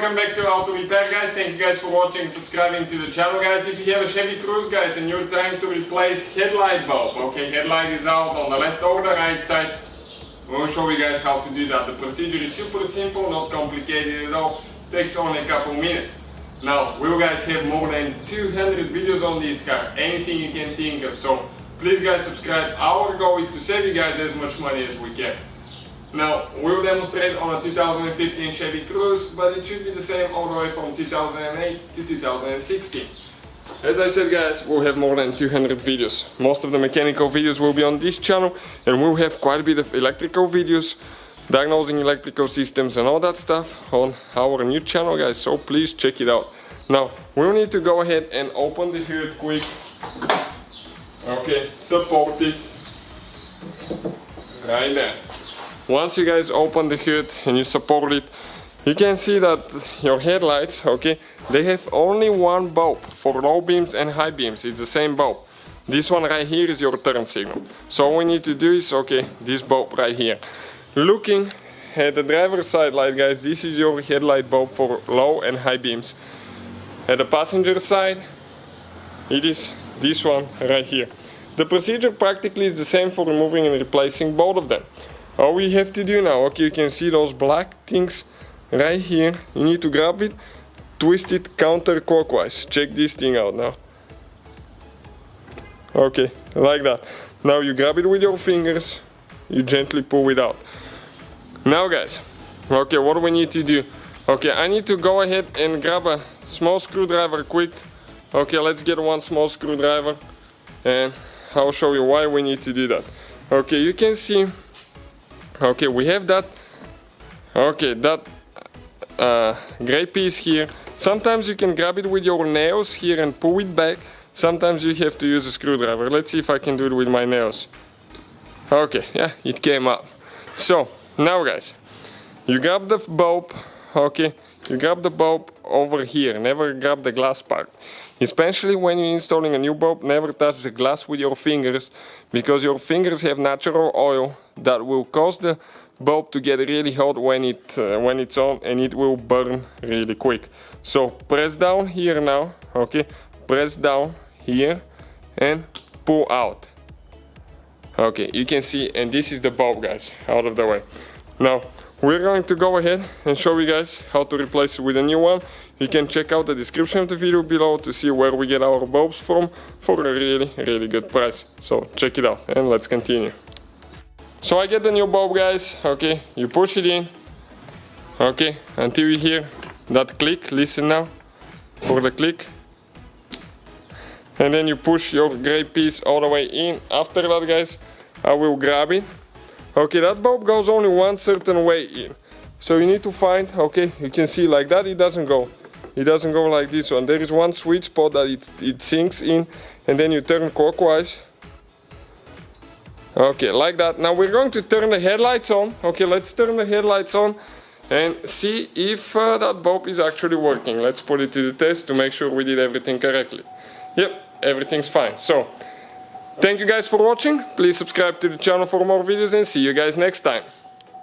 welcome back to Auto Repair, guys. Thank you guys for watching and subscribing to the channel, guys. If you have a Chevy Cruze, guys, and you're trying to replace headlight bulb, okay, headlight is out on the left or the right side, we'll show you guys how to do that. The procedure is super simple, not complicated at all, takes only a couple minutes. Now, we guys have more than 200 videos on this car, anything you can think of, so please guys subscribe. Our goal is to save you guys as much money as we can. Now, we'll demonstrate on a 2015 Chevy Cruze, but it should be the same all the way from 2008 to 2016. As I said, guys, we'll have more than 200 videos. Most of the mechanical videos will be on this channel, and we'll have quite a bit of electrical videos, diagnosing electrical systems and all that stuff on our new channel, guys, so please check it out. Now, we'll need to go ahead and open the hood quick. Okay, support it. Right there. Once you guys open the hood and you support it, you can see that your headlights, okay, they have only one bulb for low beams and high beams. It's the same bulb. This one right here is your turn signal. So all we need to do is, okay, this bulb right here. Looking at the driver's side light, guys, this is your headlight bulb for low and high beams. At the passenger side, it is this one right here. The procedure practically is the same for removing and replacing both of them. All we have to do now, okay, you can see those black things right here. You need to grab it, twist it counterclockwise. Check this thing out now. Okay, like that. Now you grab it with your fingers, you gently pull it out. Now guys, okay, what do we need to do? Okay, I need to go ahead and grab a small screwdriver quick. Okay, let's get one small screwdriver and I'll show you why we need to do that. Okay, you can see, okay, we have that, okay, that gray piece here. Sometimes you can grab it with your nails here and pull it back. Sometimes you have to use a screwdriver. Let's see if I can do it with my nails. Okay, yeah, it came up. So, now guys, you grab the bulb, okay, you grab the bulb over here, never grab the glass part. Especially when you're installing a new bulb, never touch the glass with your fingers, because your fingers have natural oil that will cause the bulb to get really hot when it's on, and it will burn really quick. So press down here now, okay, press down here and pull out. Okay, you can see, and this is the bulb, guys, out of the way. Now we're going to go ahead and show you guys how to replace it with a new one. You can check out the description of the video below to see where we get our bulbs from for a really good price. So check it out and let's continue. So I get the new bulb, guys. Okay, you push it in, okay, until you hear that click. Listen now for the click, and then you push your gray piece all the way in. After that, guys, I will grab it. Okay, that bulb goes only one certain way in, so you need to find, okay, you can see like that, it doesn't go like this one. There is one sweet spot that it sinks in, and then you turn clockwise. Okay, like that. Now we're going to turn the headlights on. Okay, let's turn the headlights on and see if that bulb is actually working. Let's put it to the test to make sure we did everything correctly. Yep, everything's fine. So thank you guys for watching. Please subscribe to the channel for more videos and see you guys next time.